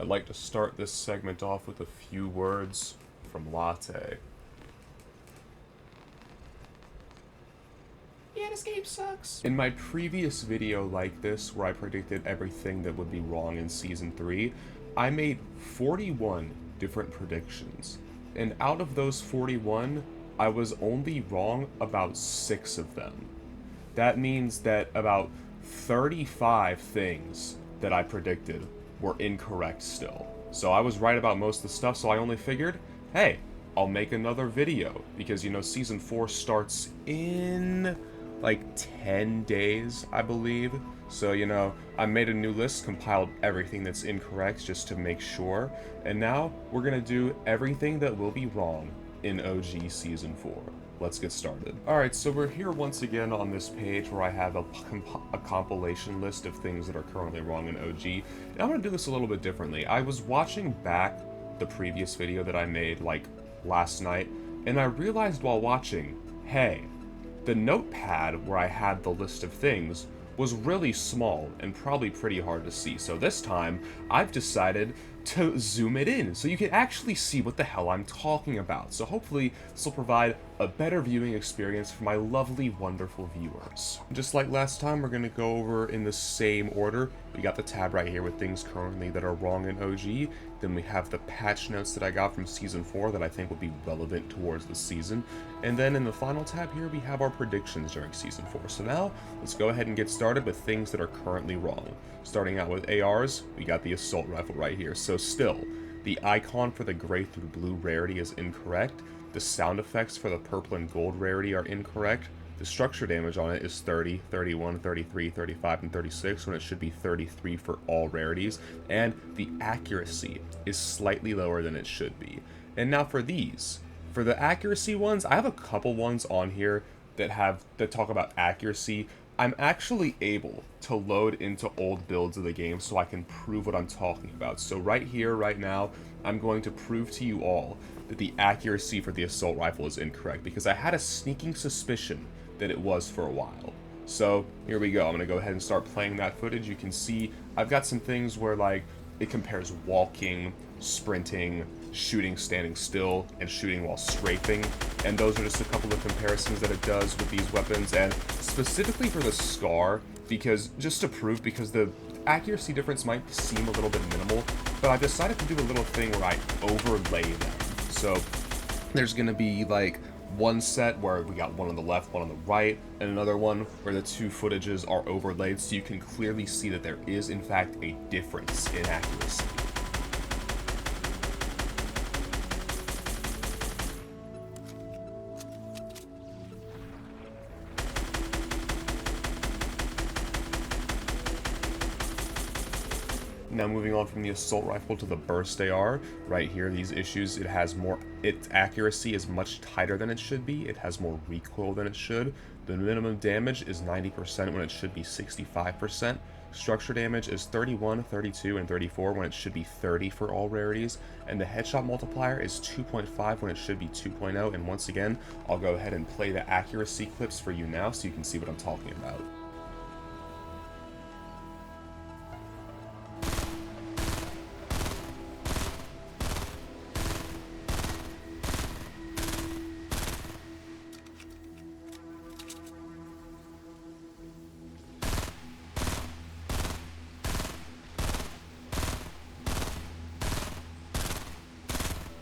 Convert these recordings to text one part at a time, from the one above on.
I'd like to start this segment off with a few words from Latte. Yeah, this game sucks. In my previous video like this, where I predicted everything that would be wrong in Season 3, I made 41 different predictions. And out of those 41, I was only wrong about 6 of them. That means that about 35 things that I predicted were incorrect still. So I was right about most of the stuff, so I only figured, hey, I'll make another video. Because, Season 4 starts in like 10 days, I believe. So, I made a new list, compiled everything that's incorrect just to make sure. And now we're gonna do everything that will be wrong in OG Season 4. Let's get started. Alright, so we're here once again on this page where I have a compilation list of things that are currently wrong in OG. And I'm going to do this a little bit differently. I was watching back the previous video that I made, like, last night, and I realized while watching, hey, the notepad where I had the list of things was really small and probably pretty hard to see. So this time, I've decided to zoom it in so you can actually see what the hell I'm talking about. So hopefully this will provide a better viewing experience for my lovely, wonderful viewers. Just like last time, we're going to go over in the same order. We got the tab right here with things currently that are wrong in OG. Then we have the patch notes that I got from Season 4 that I think will be relevant towards the season. And then in the final tab here, we have our predictions during Season 4. So now, let's go ahead and get started with things that are currently wrong. Starting out with ARs, we got the assault rifle right here. So still, the icon for the gray through blue rarity is incorrect. The sound effects for the purple and gold rarity are incorrect. The structure damage on it is 30, 31, 33, 35, and 36 when it should be 33 for all rarities. And the accuracy is slightly lower than it should be. And now for these. For the accuracy ones, I have a couple ones on here that talk about accuracy. I'm actually able to load into old builds of the game so I can prove what I'm talking about. So right here, right now, I'm going to prove to you all that the accuracy for the assault rifle is incorrect because I had a sneaking suspicion that it was for a while. So here we go. I'm going to go ahead and start playing that footage. You can see I've got some things where like it compares walking, sprinting, shooting standing still, and shooting while strafing. And those are just a couple of comparisons that it does with these weapons, and specifically for the SCAR, because the accuracy difference might seem a little bit minimal, but I decided to do a little thing where I overlay them. So there's going to be like one set where we got one on the left, one on the right, and another one where the two footages are overlaid so you can clearly see that there is in fact a difference in accuracy. Now moving on from the assault rifle to the burst AR, right here, these issues, its accuracy is much tighter than it should be, it has more recoil than it should, the minimum damage is 90% when it should be 65%, structure damage is 31, 32, and 34 when it should be 30 for all rarities, and the headshot multiplier is 2.5 when it should be 2.0, and once again, I'll go ahead and play the accuracy clips for you now so you can see what I'm talking about.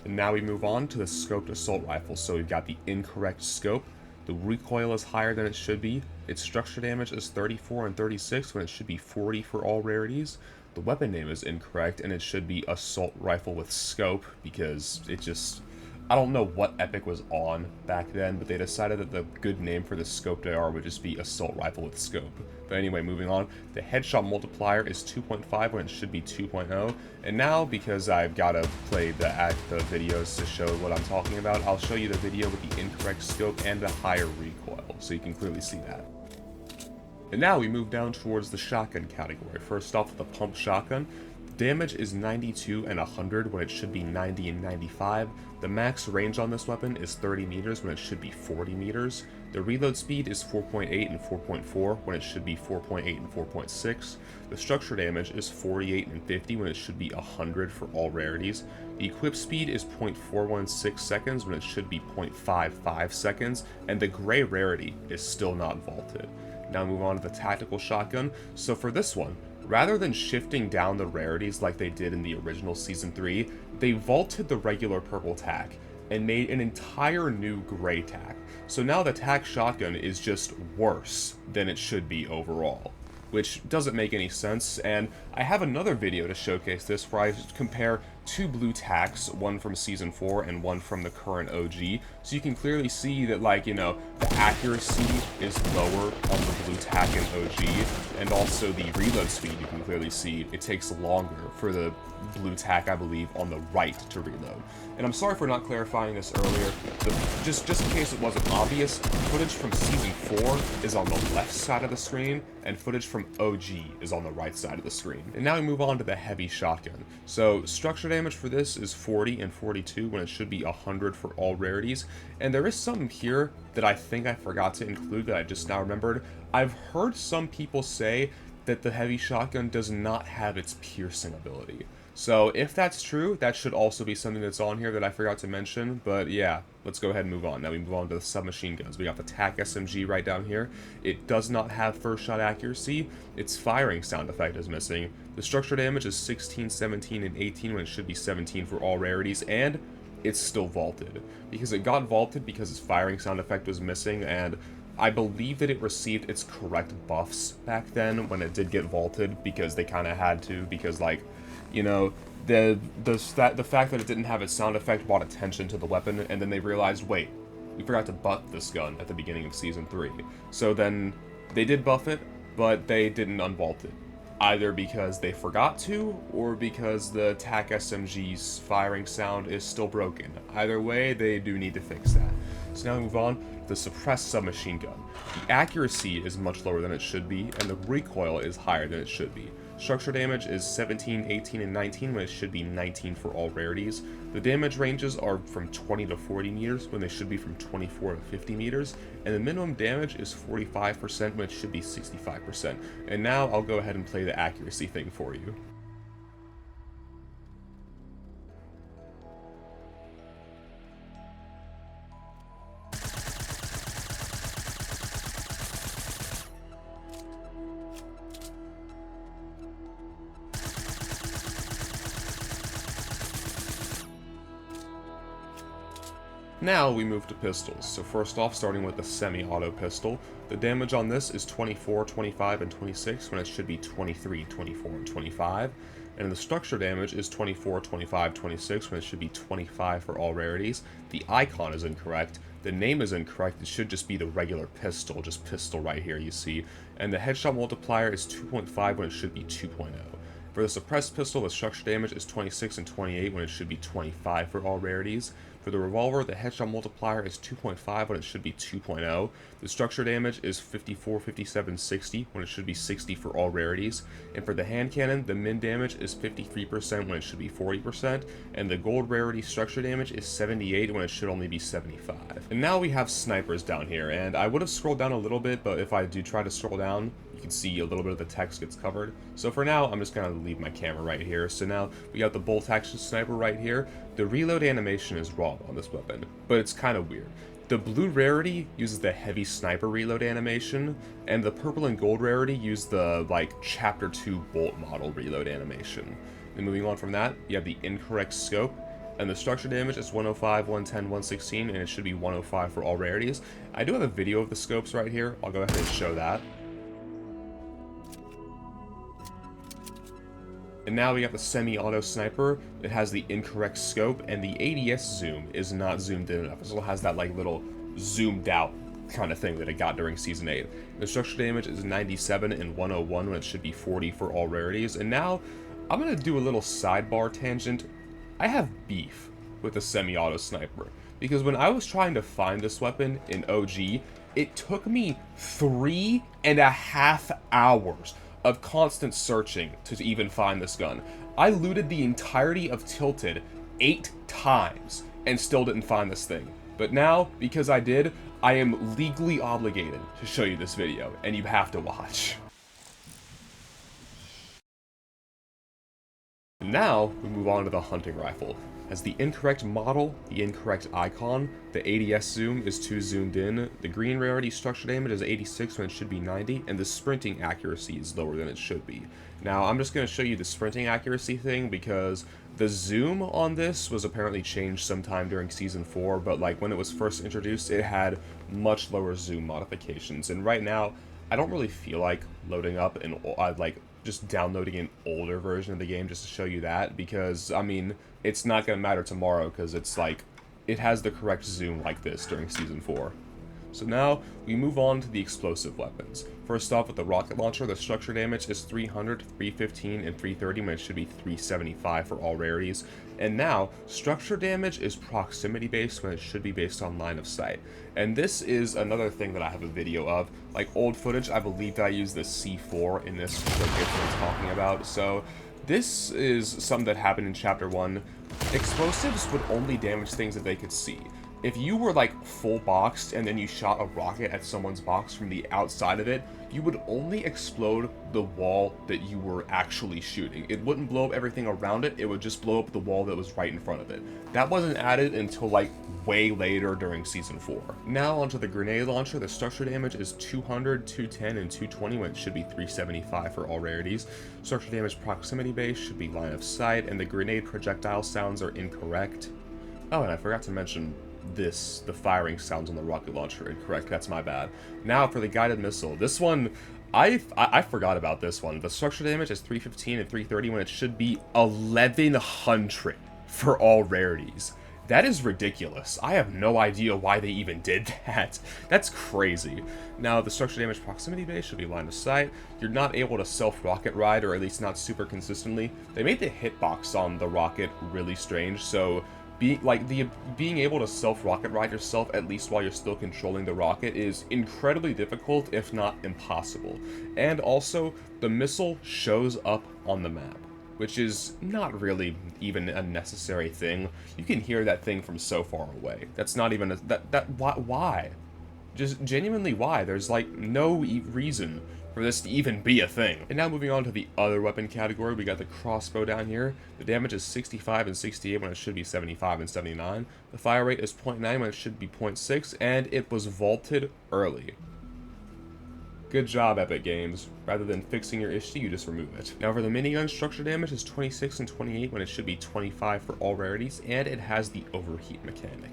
And now we move on to the scoped assault rifle. So we've got the incorrect scope, the recoil is higher than it should be, its structure damage is 34 and 36 when it should be 40 for all rarities, the weapon name is incorrect and it should be assault rifle with scope because I don't know what epic was on back then, but they decided that the good name for the scoped AR would just be assault rifle with scope. But anyway, moving on, the headshot multiplier is 2.5 when it should be 2.0. And now, because I've got to play the videos to show what I'm talking about, I'll show you the video with the incorrect scope and the higher recoil, so you can clearly see that. And now we move down towards the shotgun category. First off, with the pump shotgun. damage is 92 and 100 when it should be 90 and 95. The max range on this weapon is 30 meters when it should be 40 meters. The reload speed is 4.8 and 4.4 when it should be 4.8 and 4.6. The structure damage is 48 and 50 when it should be 100 for all rarities. The equip speed is 0.416 seconds when it should be 0.55 seconds, and the gray rarity is still not vaulted. Now move on to the tactical shotgun. So for this one, rather than shifting down the rarities like they did in the original Season 3, they vaulted the regular purple tack and made an entire new gray tack. So now the tack shotgun is just worse than it should be overall, which doesn't make any sense, and I have another video to showcase this where I compare two blue tacks, one from Season 4 and one from the current OG, so you can clearly see that, like, you know, the accuracy is lower on the blue tack in OG, and also the reload speed, you can clearly see it takes longer for the blue tack, I believe, on the right to reload. And I'm sorry for not clarifying this earlier, just in case it wasn't obvious, footage from Season 4 is on the left side of the screen, and footage from OG is on the right side of the screen. And now we move on to the heavy shotgun. So structure damage for this is 40 and 42 when it should be 100 for all rarities. And there is something here that I think I forgot to include that I just now remembered. I've heard some people say that the heavy shotgun does not have its piercing ability. So if that's true, that should also be something that's on here that I forgot to mention. But yeah, let's go ahead and move on. Now we move on to the submachine guns. We got the TAC SMG right down here. It does not have first shot accuracy. Its firing sound effect is missing. The structure damage is 16, 17, and 18 when it should be 17 for all rarities. And it's still vaulted. Because it got vaulted because its firing sound effect was missing, and I believe that it received its correct buffs back then when it did get vaulted, because they kind of had to, because, like, you know, the fact that it didn't have its sound effect brought attention to the weapon, and then they realized, wait, we forgot to buff this gun at the beginning of Season 3. So then they did buff it, but they didn't unvault it. Either because they forgot to, or because the TAC SMG's firing sound is still broken. Either way, they do need to fix that. So now we move on to the suppressed submachine gun. The accuracy is much lower than it should be, and the recoil is higher than it should be. Structure damage is 17, 18, and 19 when it should be 19 for all rarities. The damage ranges are from 20 to 40 meters when they should be from 24 to 50 meters. And the minimum damage is 45% when it should be 65%. And now I'll go ahead and play the accuracy thing for you. Now we move to pistols. So first off, starting with the semi-auto pistol, the damage on this is 24, 25, and 26 when it should be 23, 24, and 25. And the structure damage is 24, 25, 26 when it should be 25 for all rarities. The icon is incorrect. The name is incorrect. It should just be the regular pistol, just pistol right here, you see. And the headshot multiplier is 2.5 when it should be 2.0. For the suppressed pistol, the structure damage is 26 and 28 when it should be 25 for all rarities. For the revolver, the headshot multiplier is 2.5 when it should be 2.0. The structure damage is 54, 57, 60 when it should be 60 for all rarities. And for the hand cannon, the min damage is 53% when it should be 40%. And the gold rarity structure damage is 78 when it should only be 75. And now we have snipers down here, and I would have scrolled down a little bit, but if I do try to scroll down, you can see a little bit of the text gets covered. So for now, I'm just going to leave my camera right here. So now we got the bolt action sniper right here. The reload animation is wrong on this weapon, but it's kind of weird. The blue rarity uses the heavy sniper reload animation, and the purple and gold rarity use the, like, chapter 2 bolt model reload animation. And moving on from that, you have the incorrect scope, and the structure damage is 105, 110, 116, and it should be 105 for all rarities. I do have a video of the scopes right here. I'll go ahead and show that. And now we got the semi-auto sniper. It has the incorrect scope, and the ADS zoom is not zoomed in enough. It still has that, like, little zoomed out kind of thing that it got during Season 8. The structure damage is 97 and 101 when it should be 40 for all rarities. And now I'm going to do a little sidebar tangent. I have beef with the semi-auto sniper, because when I was trying to find this weapon in OG, it took me 3.5 hours of constant searching to even find this gun. I looted the entirety of Tilted 8 times and still didn't find this thing. But now, because I did, I am legally obligated to show you this video, and you have to watch. Now, we move on to the hunting rifle. Has the incorrect model, the incorrect icon, the ADS zoom is too zoomed in, the green rarity structure damage is 86 when it should be 90, and the sprinting accuracy is lower than it should be. Now, I'm just going to show you the sprinting accuracy thing because the zoom on this was apparently changed sometime during Season 4, but like when it was first introduced, it had much lower zoom modifications, and right now, I don't really feel like loading up an just downloading an older version of the game just to show you that, because, I mean, it's not going to matter tomorrow, because it's like, it has the correct zoom like this during Season 4. So now, we move on to the explosive weapons. First off, with the rocket launcher, the structure damage is 300, 315, and 330 when it should be 375 for all rarities. And now, structure damage is proximity based when it should be based on line of sight. And this is another thing that I have a video of. Like old footage, I believe that I used the C4 in this showcase that I'm talking about. So this is something that happened in Chapter 1. Explosives would only damage things that they could see. If you were like full boxed and then you shot a rocket at someone's box from the outside of it, you would only explode the wall that you were actually shooting. It wouldn't blow up everything around it, it would just blow up the wall that was right in front of it. That wasn't added until like way later during Season 4. Now onto the grenade launcher, the structure damage is 200, 210, and 220 when it should be 375 for all rarities. Structure damage proximity base should be line of sight, and the grenade projectile sounds are incorrect. Oh, and I forgot to mention the firing sounds on the rocket launcher incorrect. That's my bad. Now for the guided missile. This one, I forgot about this one. The structure damage is 315 and 330 when it should be 1100 for all rarities. That is ridiculous. I have no idea why they even did that. That's crazy. Now, the structure damage proximity base should be line of sight. You're not able to self-rocket ride, or at least not super consistently. They made the hitbox on the rocket really strange, so being able to self-rocket ride yourself, at least while you're still controlling the rocket, is incredibly difficult, if not impossible. And also, the missile shows up on the map, which is not really even a necessary thing. You can hear that thing from so far away. That's not even why? Just genuinely why? There's like no reason for this to even be a thing. And now moving on to the other weapon category, we got the crossbow down here. The damage is 65 and 68 when it should be 75 and 79. The fire rate is 0.9 when it should be 0.6, and it was vaulted early. Good job, Epic Games. Rather than fixing your issue, you just remove it. Now for the minigun, structure damage is 26 and 28 when it should be 25 for all rarities, and it has the overheat mechanic.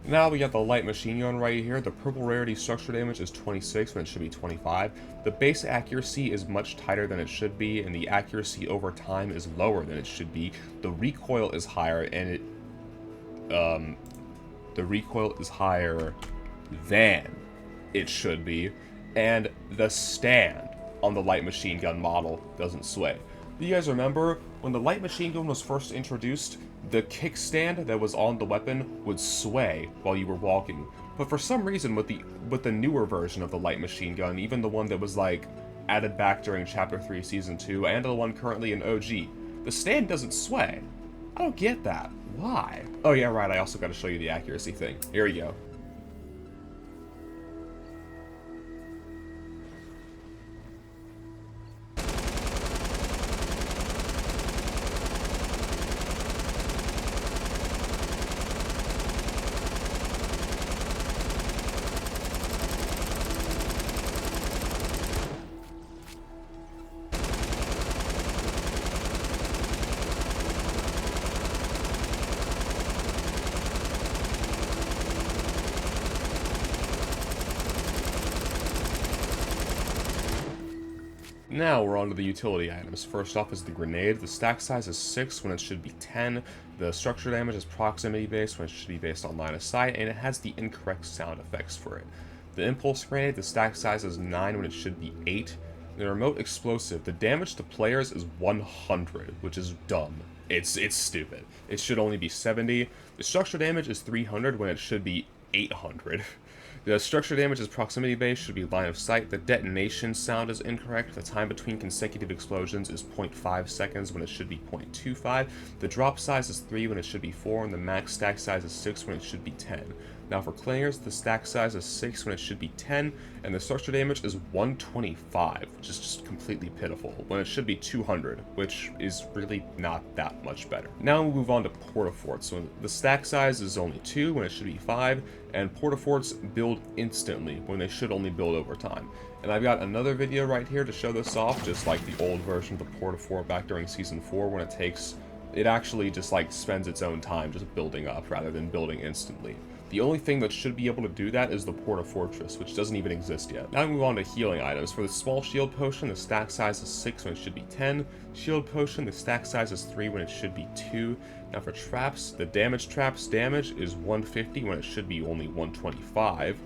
Now we got the light machine gun right here. The purple rarity structure damage is 26 when it should be 25. The base accuracy is much tighter than it should be, and the accuracy over time is lower than it should be. The recoil is higher, and the recoil is higher than it should be, and the stand on the light machine gun model doesn't sway. Do you guys remember when the light machine gun was first introduced? The kickstand that was on the weapon would sway while you were walking. But for some reason, with the newer version of the light machine gun, even the one that was like added back during Chapter 3 Season 2, and the one currently in OG, the stand doesn't sway. I don't get that. Why? Oh yeah, right, I also got to show you the accuracy thing. Here we go. Now we're on to the utility items. First off is the grenade. The stack size is 6 when it should be 10. The structure damage is proximity based when it should be based on line of sight, and it has the incorrect sound effects for it. The impulse grenade, the stack size is 9 when it should be 8. The remote explosive, the damage to players is 100, which is dumb. It's stupid. It should only be 70. The structure damage is 300 when it should be 800. The structure damage is proximity based, should be line of sight. The detonation sound is incorrect. The time between consecutive explosions is 0.5 seconds when it should be 0.25. The drop size is 3 when it should be 4, and the max stack size is 6 when it should be 10. Now for clingers, the stack size is 6 when it should be 10, and the structure damage is 125, which is just completely pitiful, when it should be 200, which is really not that much better. Now we move on to portaforts. So the stack size is only 2 when it should be 5, and portaforts build instantly when they should only build over time. And I've got another video right here to show this off, just like the old version of the portafort back during Season 4, when it actually just like spends its own time just building up rather than building instantly. The only thing that should be able to do that is the Porta Fortress, which doesn't even exist yet. Now we move on to healing items. For the small shield potion, the stack size is 6 when it should be 10. Shield potion, the stack size is 3 when it should be 2. Now for traps, the damage traps damage is 150 when it should be only 125.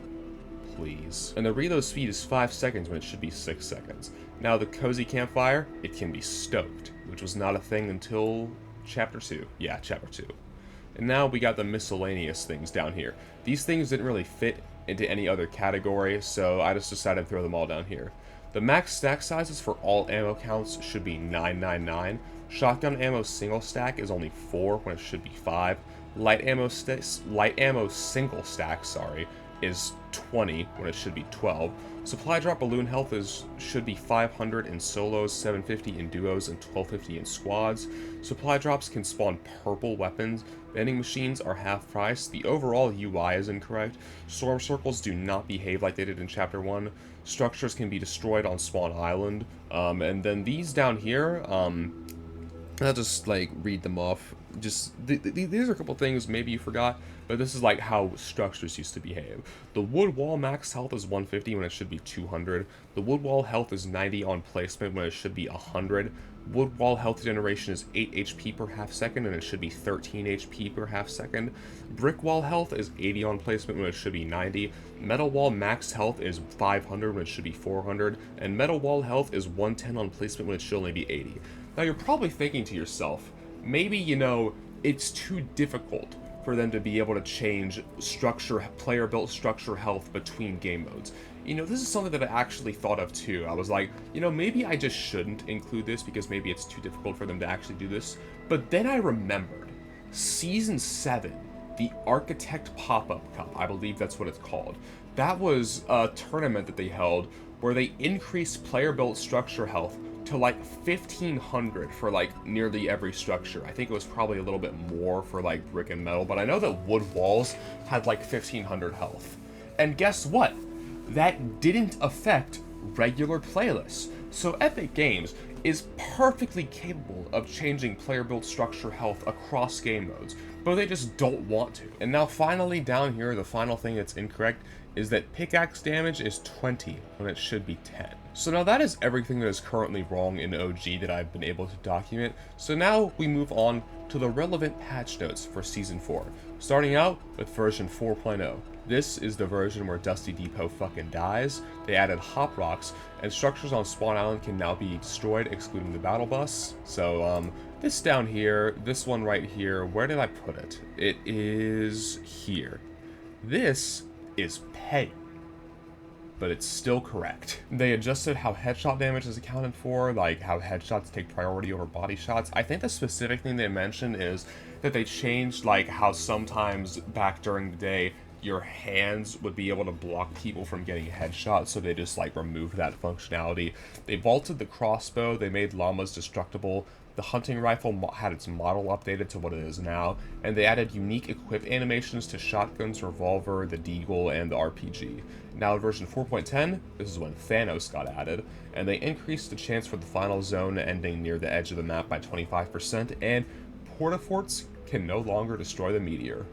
Please. And the reload speed is 5 seconds when it should be 6 seconds. Now the cozy campfire, it can be stoked, which was not a thing until Chapter 2. Yeah, Chapter 2. And now we got the miscellaneous things down here. These things didn't really fit into any other category, so I just decided to throw them all down here. The max stack sizes for all ammo counts should be 999. Shotgun ammo single stack is only 4 when it should be 5. Light ammo single stack, is 20 when it should be 12. Supply drop balloon health should be 500 in solos, 750 in duos, and 1250 in squads. Supply drops can spawn purple weapons. Vending machines are half price. The overall UI is incorrect. Storm circles do not behave like they did in Chapter 1. Structures can be destroyed on Spawn Island. And then these down here, I'll just like read them off. Just these are a couple things maybe you forgot, but this is like how structures used to behave. The wood wall max health is 150 when it should be 200. The wood wall health is 90 on placement when it should be 100. Wood wall health generation is 8 HP per half second and it should be 13 HP per half second. Brick wall health is 80 on placement when it should be 90. Metal wall max health is 500 when it should be 400. And metal wall health is 110 on placement when it should only be 80. Now you're probably thinking to yourself, maybe, it's too difficult for them to be able to change player-built structure health between game modes. This is something that I actually thought of too. I was like, maybe I just shouldn't include this because maybe it's too difficult for them to actually do this. But then I remembered, Season 7, the Architect Pop-Up Cup, I believe that's what it's called. That was a tournament that they held where they increased player-built structure health to like 1500 for like nearly every structure. I think it was probably a little bit more for like brick and metal, but I know that wood walls had like 1500 health. And guess what? That didn't affect regular playlists. So Epic Games is perfectly capable of changing player-built structure health across game modes, but they just don't want to. And now finally down here, the final thing that's incorrect is that pickaxe damage is 20 when it should be 10. So now that is everything that is currently wrong in OG that I've been able to document. So now we move on to the relevant patch notes for Season 4, starting out with version 4.0. This is the version where Dusty Depot fucking dies. They added hop rocks, and structures on Spawn Island can now be destroyed, excluding the battle bus. So, this down here, this one right here, where did I put it? It is here. This is pay, but it's still correct. They adjusted how headshot damage is accounted for, like how headshots take priority over body shots. I think the specific thing they mentioned is that they changed like how sometimes back during the day your hands would be able to block people from getting headshots, so they just like removed that functionality. They vaulted the crossbow, they made llamas destructible. The hunting rifle had its model updated to what it is now, and they added unique equip animations to shotguns, revolver, the deagle, and the RPG. Now in version 4.10, this is when Thanos got added, and they increased the chance for the final zone ending near the edge of the map by 25%, and portaforts can no longer destroy the meteor.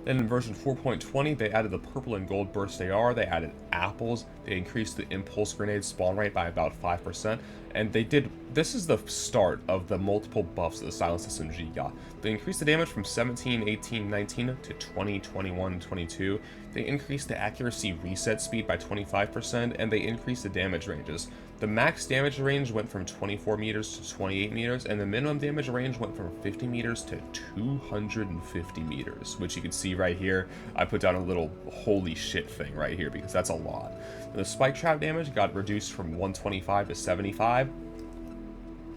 Then in version 4.20, they added the purple and gold burst AR, they added apples, they increased the impulse grenade spawn rate by about 5%, and this is the start of the multiple buffs that the Silence SMG got. They increased the damage from 17, 18, 19 to 20, 21, 22. They increased the accuracy reset speed by 25%, and they increased the damage ranges. The max damage range went from 24 meters to 28 meters, and the minimum damage range went from 50 meters to 250 meters, which you can see right here. I put down a little holy shit thing right here because that's a lot. The spike trap damage got reduced from 125 to 75.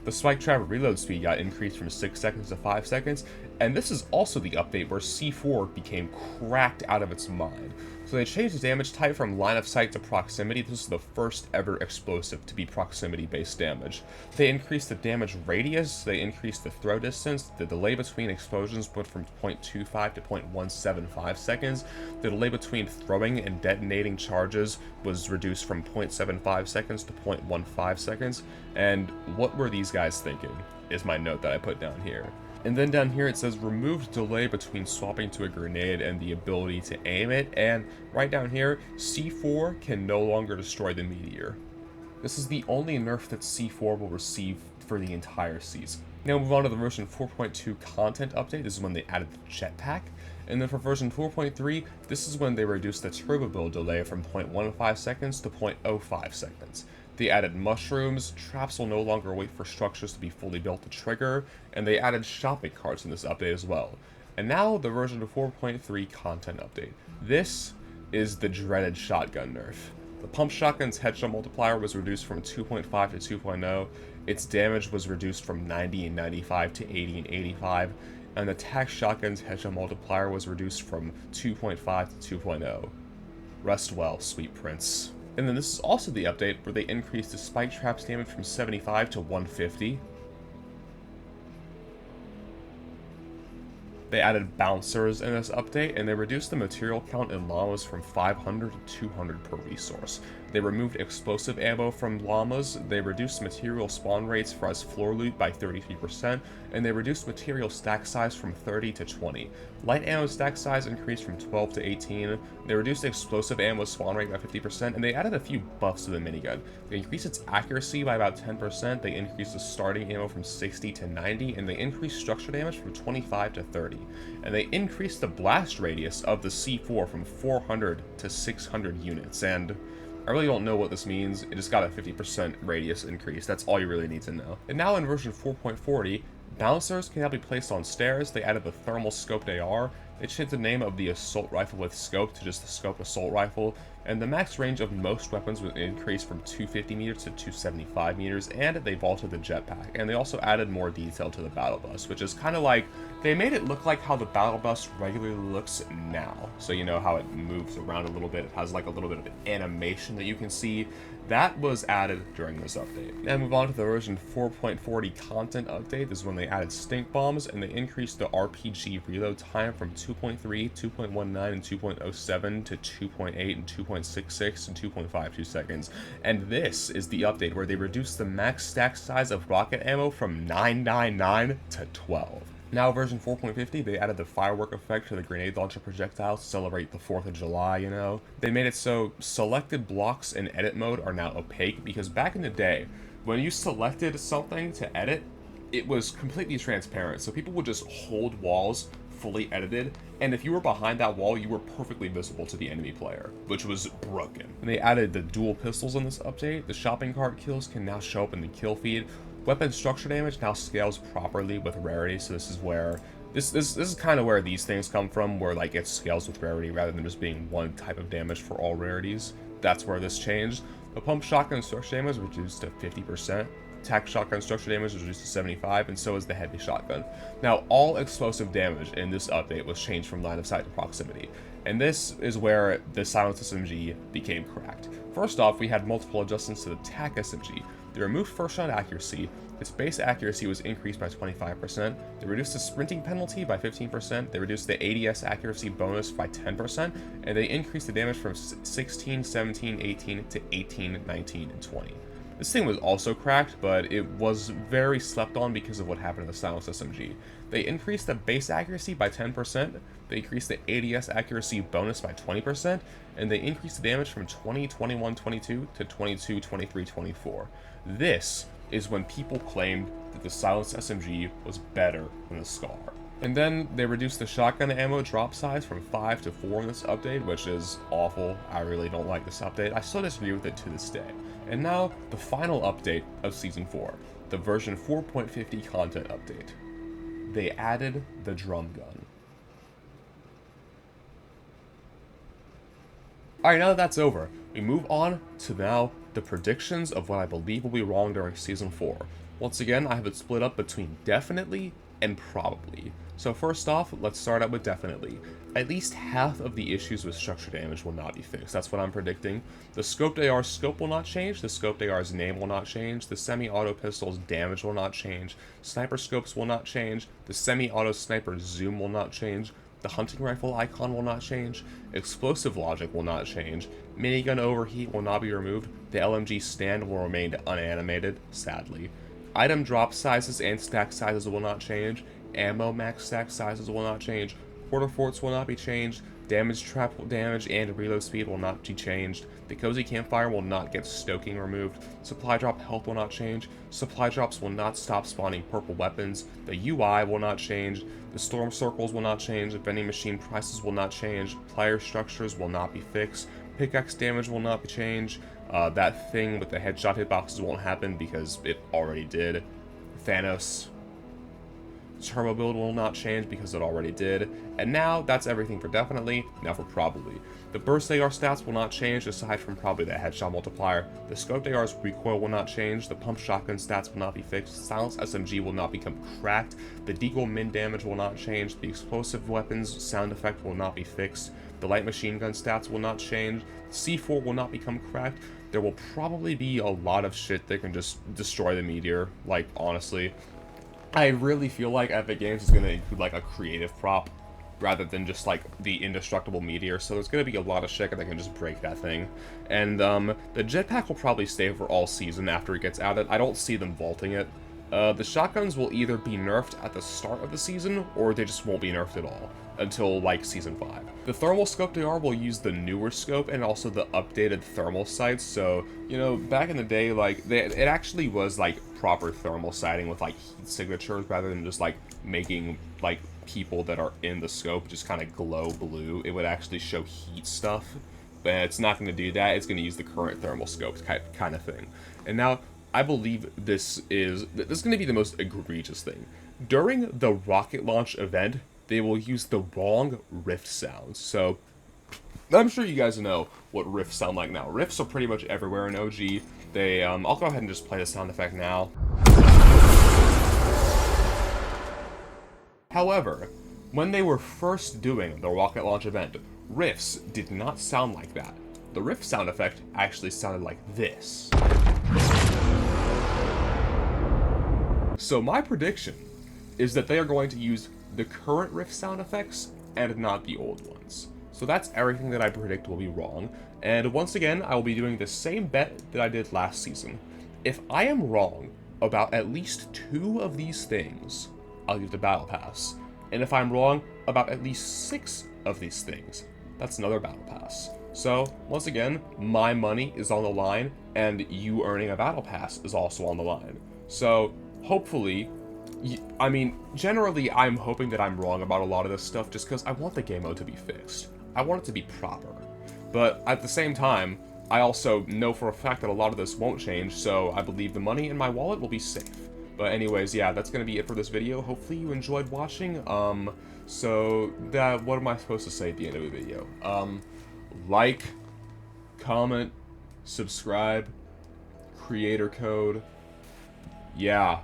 The spike trap reload speed got increased from 6 seconds to 5 seconds, and this is also the update where C4 became cracked out of its mind. So they changed the damage type from line of sight to proximity. This is the first ever explosive to be proximity-based damage. They increased the damage radius, they increased the throw distance, the delay between explosions went from 0.25 to 0.175 seconds, the delay between throwing and detonating charges was reduced from 0.75 seconds to 0.15 seconds, and what were these guys thinking, is my note that I put down here. And then down here it says removed delay between swapping to a grenade and the ability to aim it, and right down here, C4 can no longer destroy the meteor. This is the only nerf that C4 will receive for the entire season. Now move on to the version 4.2 content update. This is when they added the jetpack. And then for version 4.3, this is when they reduced the turbo build delay from 0.15 seconds to 0.05 seconds. They added mushrooms, traps will no longer wait for structures to be fully built to trigger, and they added shopping carts in this update as well. And now the version 4.3 content update. This is the dreaded shotgun nerf. The pump shotgun's headshot multiplier was reduced from 2.5 to 2.0, its damage was reduced from 90 and 95 to 80 and 85, and the tac shotgun's headshot multiplier was reduced from 2.5 to 2.0. Rest well, sweet prince. And then this is also the update where they increased the spike traps damage from 75 to 150. They added bouncers in this update, and they reduced the material count in llamas from 500 to 200 per resource. They removed explosive ammo from llamas, they reduced material spawn rates for as floor loot by 33%, and they reduced material stack size from 30 to 20. Light ammo stack size increased from 12 to 18, they reduced explosive ammo spawn rate by 50%, and they added a few buffs to the minigun. They increased its accuracy by about 10%, they increased the starting ammo from 60 to 90, and they increased structure damage from 25 to 30. And they increased the blast radius of the C4 from 400 to 600 units, and I really don't know what this means. It just got a 50% radius increase. That's all you really need to know. And now in version 4.40, bouncers can now be placed on stairs. They added the thermal scoped AR. They changed the name of the assault rifle with scope to just the scope assault rifle. And the max range of most weapons was increased from 250 meters to 275 meters. And they vaulted the jetpack. And they also added more detail to the battle bus, which is kind of like, they made it look like how the battle bus regularly looks now. So you know how it moves around a little bit. It has like a little bit of animation that you can see. That was added during this update. Now move on to the version 4.40 content update. This is when they added stink bombs, and they increased the RPG reload time from 2.3, 2.19, and 2.07 to 2.8 and 2.66 and 2.52 seconds. And this is the update where they reduced the max stack size of rocket ammo from 999 to 12. Now version 4.50, they added the firework effect to the grenade launcher projectiles to celebrate the 4th of July, you know? They made it so selected blocks in edit mode are now opaque, because back in the day, when you selected something to edit, it was completely transparent, so people would just hold walls fully edited, and if you were behind that wall, you were perfectly visible to the enemy player, which was broken. And they added the dual pistols in this update. The shopping cart kills can now show up in the kill feed. Weapon structure damage now scales properly with rarity, so this is where this is kind of where these things come from, where like it scales with rarity rather than just being one type of damage for all rarities. That's where this changed. The pump shotgun structure damage was reduced to 50%. Tac shotgun structure damage was reduced to 75, and so is the heavy shotgun. Now, all explosive damage in this update was changed from line of sight to proximity, and this is where the silenced SMG became cracked. First off, we had multiple adjustments to the tac SMG. They removed first shot accuracy, its base accuracy was increased by 25%, they reduced the sprinting penalty by 15%, they reduced the ADS accuracy bonus by 10%, and they increased the damage from 16, 17, 18 to 18, 19, and 20. This thing was also cracked, but it was very slept on because of what happened to the silenced SMG. They increased the base accuracy by 10%, they increased the ADS accuracy bonus by 20%, and they increased the damage from 20, 21, 22 to 22, 23, 24. This is when people claimed that the silenced SMG was better than the SCAR. And then they reduced the shotgun ammo drop size from 5 to 4 in this update, which is awful. I really don't like this update. I still disagree with it to this day. And now, the final update of Season 4, the version 4.50 content update. They added the drum gun. Alright, now that that's over, we move on to now the predictions of what I believe will be wrong during Season 4. Once again, I have it split up between definitely and probably. So first off, let's start out with definitely. At least half of the issues with structure damage will not be fixed. That's what I'm predicting. The scoped AR's scope will not change. The scoped AR's name will not change. The semi-auto pistol's damage will not change. Sniper scopes will not change. The semi-auto sniper zoom will not change. The hunting rifle icon will not change. Explosive logic will not change. Minigun overheat will not be removed. The LMG stand will remain unanimated, sadly. Item drop sizes and stack sizes will not change. Ammo max stack sizes will not change. Quarter forts will not be changed. Damage trap damage and reload speed will not be changed. The cozy campfire will not get stoking removed. Supply drop health will not change. Supply drops will not stop spawning purple weapons. The UI will not change. The storm circles will not change. The vending machine prices will not change. Player structures will not be fixed. Pickaxe damage will not be changed. That thing with the headshot hitboxes won't happen because it already did. Thanos turbo build will not change because it already did. And now, that's everything for definitely. Now for probably. The burst AR stats will not change aside from probably the headshot multiplier. The scoped AR's recoil will not change. The pump shotgun stats will not be fixed. Silence SMG will not become cracked. The deagle min damage will not change. The explosive weapons sound effect will not be fixed. The light machine gun stats will not change. C4 will not become cracked. There will probably be a lot of shit that can just destroy the meteor, like, honestly. I really feel like Epic Games is going to include, like, a creative prop rather than just, like, the indestructible meteor, so there's going to be a lot of shit that can just break that thing. And, the jetpack will probably stay for all season after it gets added. I don't see them vaulting it. The shotguns will either be nerfed at the start of the season, or they just won't be nerfed at all until, like, Season 5. The thermal scope AR will use the newer scope and also the updated thermal sights, so, you know, back in the day, like, it actually was, like, proper thermal sighting with, like, heat signatures rather than just, like, making, like, people that are in the scope just kind of glow blue. It would actually show heat stuff, but it's not going to do that. It's going to use the current thermal scope kind of thing. And now, I believe this is going to be the most egregious thing. During the rocket launch event, they will use the wrong rift sounds. So, I'm sure you guys know what rifts sound like now. Rifts are pretty much everywhere in OG. I'll go ahead and just play the sound effect now. However, when they were first doing the rocket launch event, rifts did not sound like that. The rift sound effect actually sounded like this. So my prediction is that they are going to use the current rift sound effects and not the old ones. So that's everything that I predict will be wrong. And once again, I will be doing the same bet that I did last season. If I am wrong about at least 2 of these things, I'll give the battle pass. And if I'm wrong about at least 6 of these things, that's another battle pass. So, once again, my money is on the line, and you earning a battle pass is also on the line. So, hopefully, I mean, generally, I'm hoping that I'm wrong about a lot of this stuff just because I want the game mode to be fixed. I want it to be proper. But at the same time, I also know for a fact that a lot of this won't change, so I believe the money in my wallet will be safe. But anyways, yeah, that's going to be it for this video. Hopefully you enjoyed watching. So what am I supposed to say at the end of the video? Like, comment, subscribe, creator code. Yeah.